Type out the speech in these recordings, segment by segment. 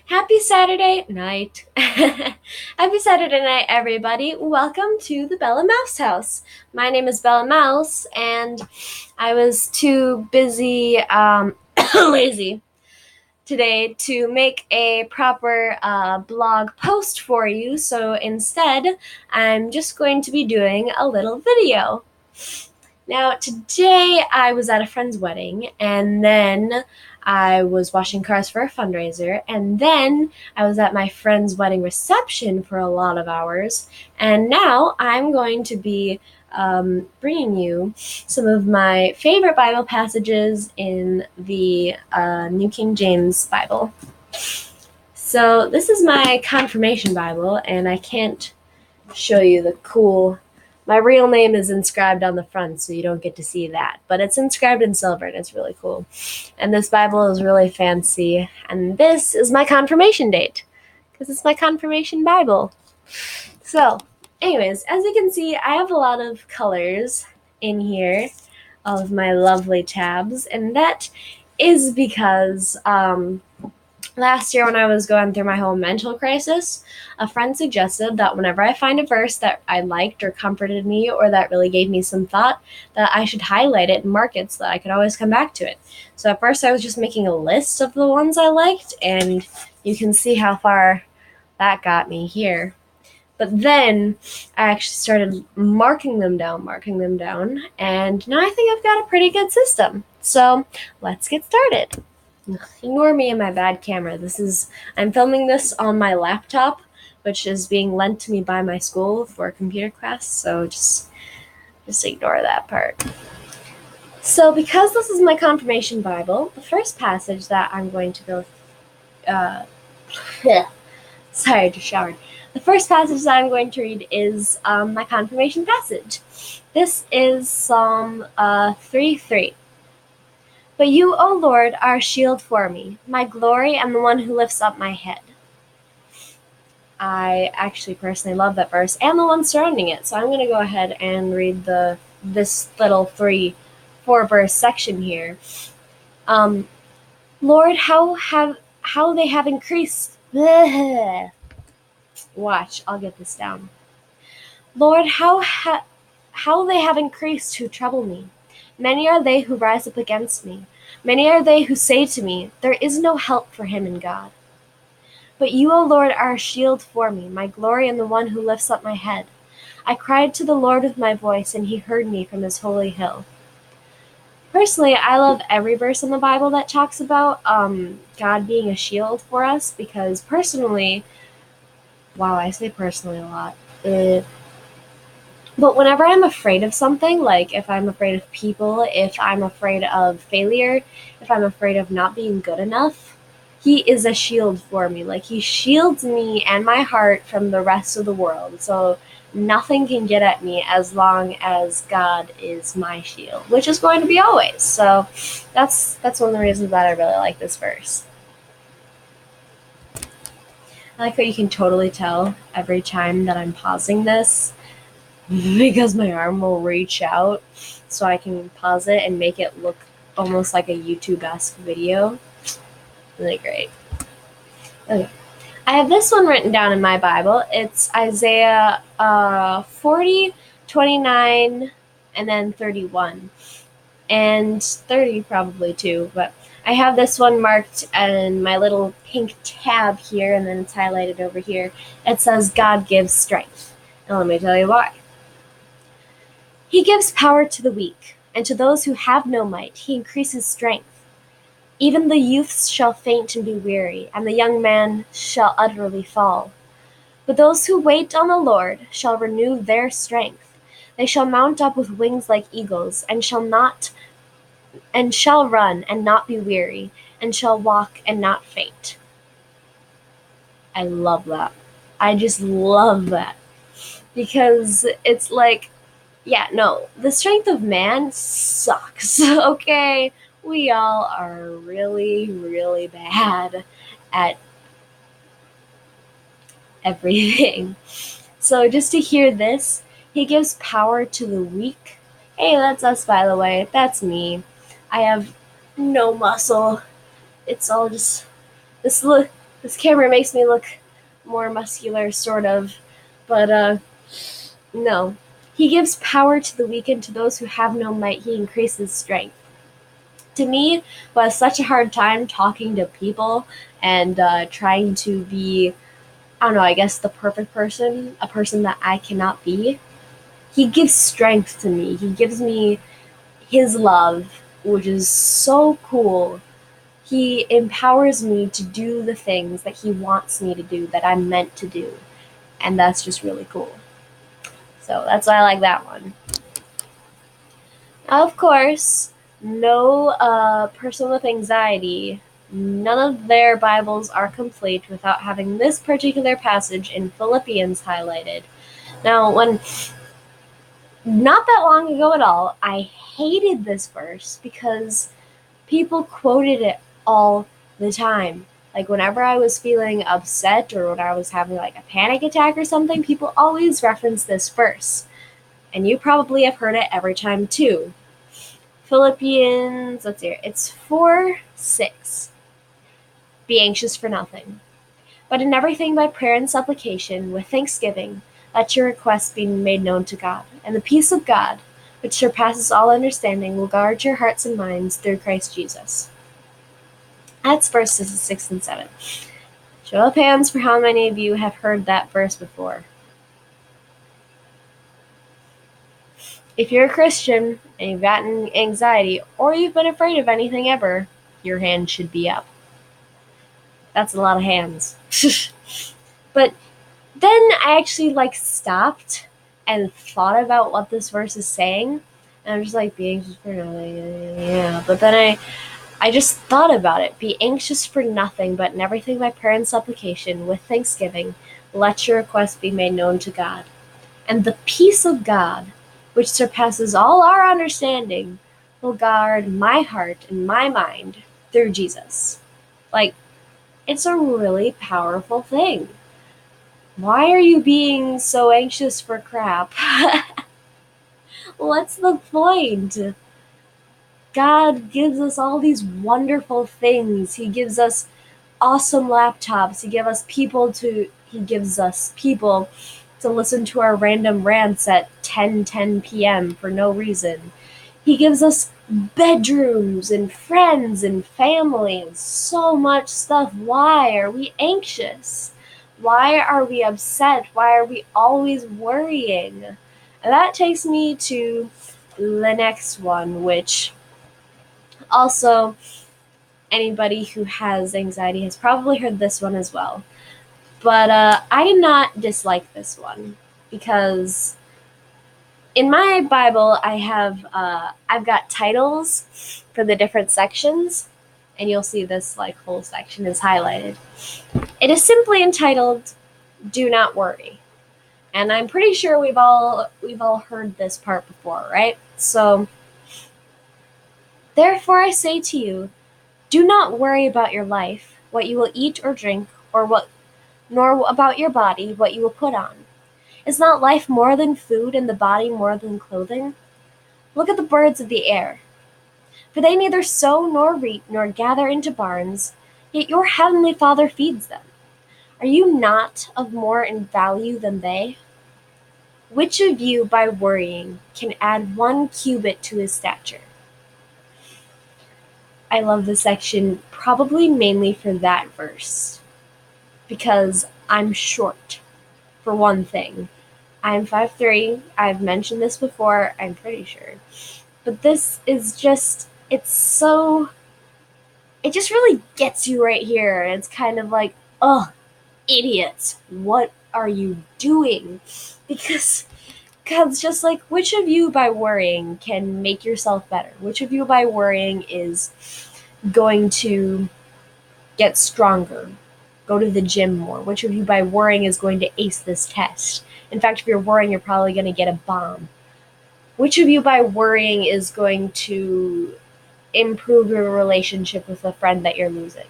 Happy Saturday night. Happy Saturday night, everybody. Welcome to the Bella Mouse House. My name is Bella Mouse, and I was too busy, lazy today to make a proper blog post for you. So instead, I'm just going to be doing a little video. Now, today I was at a friend's wedding, and then I was washing cars for a fundraiser, and then I was at my friend's wedding reception for a lot of hours, and now I'm going to be bringing you some of my favorite Bible passages in the New King James Bible. So, this is my confirmation Bible, and I can't show you the cool. My real name is inscribed on the front, so you don't get to see that. But it's inscribed in silver, and it's really cool. And this Bible is really fancy. And this is my confirmation date, because it's my confirmation Bible. So, anyways, as you can see, I have a lot of colors in here of my lovely tabs. And that is because last year, when I was going through my whole mental crisis, a friend suggested that whenever I find a verse that I liked or comforted me or that really gave me some thought, that I should highlight it and mark it so that I could always come back to it. So at first I was just making a list of the ones I liked, and you can see how far that got me here. But then I actually started marking them down, and now I think I've got a pretty good system. So let's get started. Ignore me and my bad camera. I'm filming this on my laptop, which is being lent to me by my school for a computer class, so just ignore that part. So because this is my confirmation Bible, the first passage that I'm going to go sorry, I just showered. The first passage that I'm going to read is my confirmation passage. This is Psalm 3:3. But you, O Lord, are a shield for me, my glory, and the one who lifts up my head. I actually personally love that verse and the one surrounding it, so I'm going to go ahead and read this little 4 verse section here. Lord, how they have increased. Watch, I'll get this down. Lord, how they have increased who trouble me. Many are they who rise up against me. Many are they who say to me, there is no help for him in God. But you, O Lord, are a shield for me, my glory and the one who lifts up my head. I cried to the Lord with my voice, and he heard me from his holy hill. Personally, I love every verse in the Bible that talks about God being a shield for us, because personally, wow, I say personally a lot. But whenever I'm afraid of something, like if I'm afraid of people, if I'm afraid of failure, if I'm afraid of not being good enough, he is a shield for me. Like, he shields me and my heart from the rest of the world. So nothing can get at me as long as God is my shield, which is going to be always. So that's one of the reasons that I really like this verse. I like how you can totally tell every time that I'm pausing this, because my arm will reach out so I can pause it and make it look almost like a YouTube-esque video. Really great. Okay. I have this one written down in my Bible. It's Isaiah 40, 29, and then 31. And 30 probably too, but I have this one marked in my little pink tab here, and then it's highlighted over here. It says, God gives strength. And let me tell you why. He gives power to the weak, and to those who have no might he increases strength. Even the youths shall faint and be weary, and the young man shall utterly fall. But those who wait on the Lord shall renew their strength. They shall mount up with wings like eagles, and shall run and not be weary, and shall walk and not faint. I love that. I just love that. Because it's like, yeah, no, the strength of man sucks, okay? We all are really, really bad at everything. So just to hear this, he gives power to the weak. Hey, that's us, by the way. That's me. I have no muscle. It's all just this This camera makes me look more muscular, sort of, but no. He gives power to the weak, and to those who have no might, he increases strength. To me, who has such a hard time talking to people and trying to be, I don't know, I guess the perfect person, a person that I cannot be, he gives strength to me. He gives me his love, which is so cool. He empowers me to do the things that he wants me to do, that I'm meant to do. And that's just really cool. So that's why I like that one. Of course, no person with anxiety, none of their Bibles are complete without having this particular passage in Philippians highlighted. Now, when not that long ago at all, I hated this verse because people quoted it all the time. Like whenever I was feeling upset or when I was having like a panic attack or something, people always reference this verse. And you probably have heard it every time too. Philippians, let's see here, it's 4:6. Be anxious for nothing, but in everything by prayer and supplication, with thanksgiving, let your requests be made known to God. And the peace of God, which surpasses all understanding, will guard your hearts and minds through Christ Jesus. That's verses 6 and 7. Show of hands for how many of you have heard that verse before. If you're a Christian and you've gotten anxiety or you've been afraid of anything ever, your hand should be up. That's a lot of hands. But then I actually stopped and thought about what this verse is saying. And I'm just like, be anxious for nothing. Yeah. But then I just thought about it. Be anxious for nothing, but in everything by prayer and supplication, with thanksgiving, let your requests be made known to God. And the peace of God, which surpasses all our understanding, will guard my heart and my mind through Jesus. It's a really powerful thing. Why are you being so anxious for crap? What's the point? God gives us all these wonderful things. He gives us awesome laptops. He gives us people to listen to our random rants at 10 p.m. for no reason. He gives us bedrooms and friends and family and so much stuff. Why are we anxious? Why are we upset? Why are we always worrying? And that takes me to the next one, which also anybody who has anxiety has probably heard this one as well. But I did not dislike this one because in my Bible I've got titles for the different sections, and you'll see this whole section is highlighted. It is simply entitled "Do Not Worry," and I'm pretty sure we've all heard this part before, right? So, therefore I say to you, do not worry about your life, what you will eat or drink, nor about your body, what you will put on. Is not life more than food, and the body more than clothing? Look at the birds of the air. For they neither sow nor reap nor gather into barns, yet your heavenly Father feeds them. Are you not of more in value than they? Which of you, by worrying, can add 1 cubit to his stature? I love this section probably mainly for that verse, because I'm short, for one thing. I'm 5'3". I've mentioned this before, I'm pretty sure. But this is just, it just really gets you right here. It's kind of like, ugh, idiots, what are you doing? Because God's just like, which of you by worrying can make yourself better? Which of you by worrying is going to get stronger, go to the gym more? Which of you by worrying is going to ace this test? In fact, if you're worrying, you're probably going to get a bomb. Which of you by worrying is going to improve your relationship with a friend that you're losing?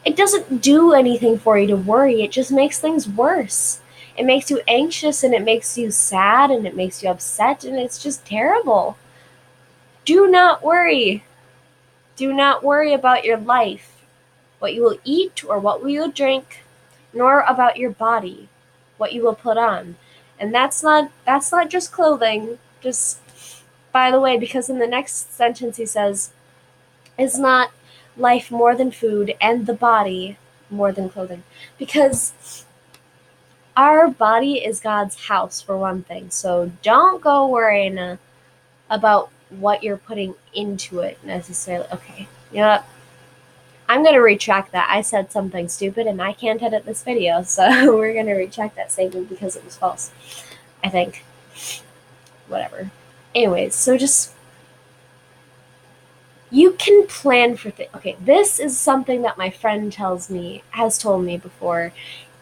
It doesn't do anything for you to worry. It just makes things worse. It makes you anxious, and it makes you sad, and it makes you upset, and it's just terrible. Do not worry. Do not worry about your life. what you will eat or what you will drink, nor about your body, what you will put on. And that's not just clothing. Just by the way, because in the next sentence he says, is not life more than food and the body more than clothing? Because our body is God's house, for one thing. So don't go worrying about what you're putting into it necessarily. Okay, you know what? I'm going to retract that. I said something stupid and I can't edit this video, so we're going to retract that statement because it was false. I think. Whatever. Anyways, so just, you can plan for things. Okay, this is something that my friend has told me before,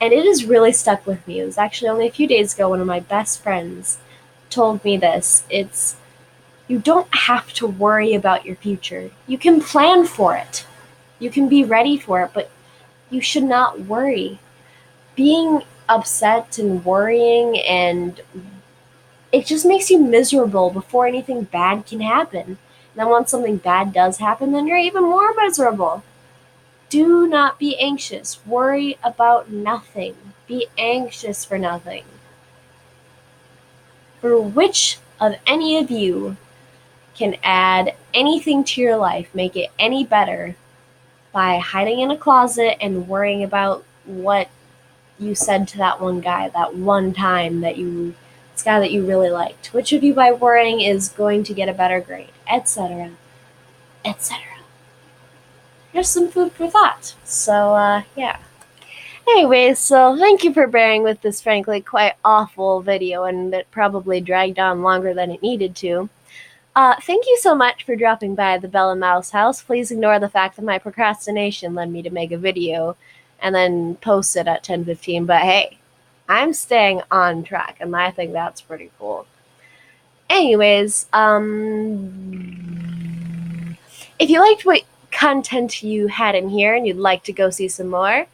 and it has really stuck with me. It was actually only a few days ago, one of my best friends told me this. It's, you don't have to worry about your future. You can plan for it. You can be ready for it, but you should not worry. Being upset and worrying, and it just makes you miserable before anything bad can happen. And then once something bad does happen, then you're even more miserable. Do not be anxious. Worry about nothing. Be anxious for nothing. For which of any of you can add anything to your life, make it any better, by hiding in a closet and worrying about what you said to that one guy, that one time that this guy that you really liked? Which of you, by worrying, is going to get a better grade, etc., etc.? Here's some food for thought. So, yeah. Anyways, so thank you for bearing with this frankly quite awful video, and that probably dragged on longer than it needed to. Thank you so much for dropping by the Bella Mouse house. Please ignore the fact that my procrastination led me to make a video and then post it at 10:15. But hey, I'm staying on track, and I think that's pretty cool. Anyways, if you liked what content you had in here and you'd like to go see some more,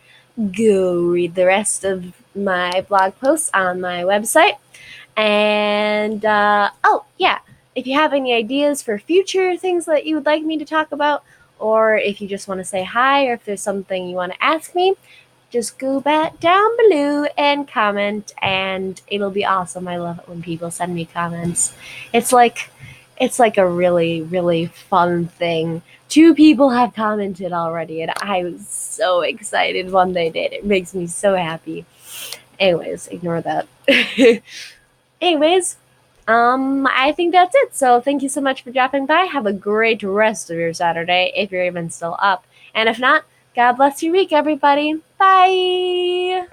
go read the rest of my blog posts on my website. And, oh, yeah. If you have any ideas for future things that you would like me to talk about, or if you just want to say hi, or if there's something you want to ask me, just go back down below and comment, and it'll be awesome. I love it when people send me comments. It's like a really, really fun thing. 2 people have commented already, and I was so excited when they did. It makes me so happy. Anyways, ignore that. Anyways, I think that's it. So thank you so much for dropping by. Have a great rest of your Saturday, if you're even still up. And if not, God bless your week, everybody. Bye!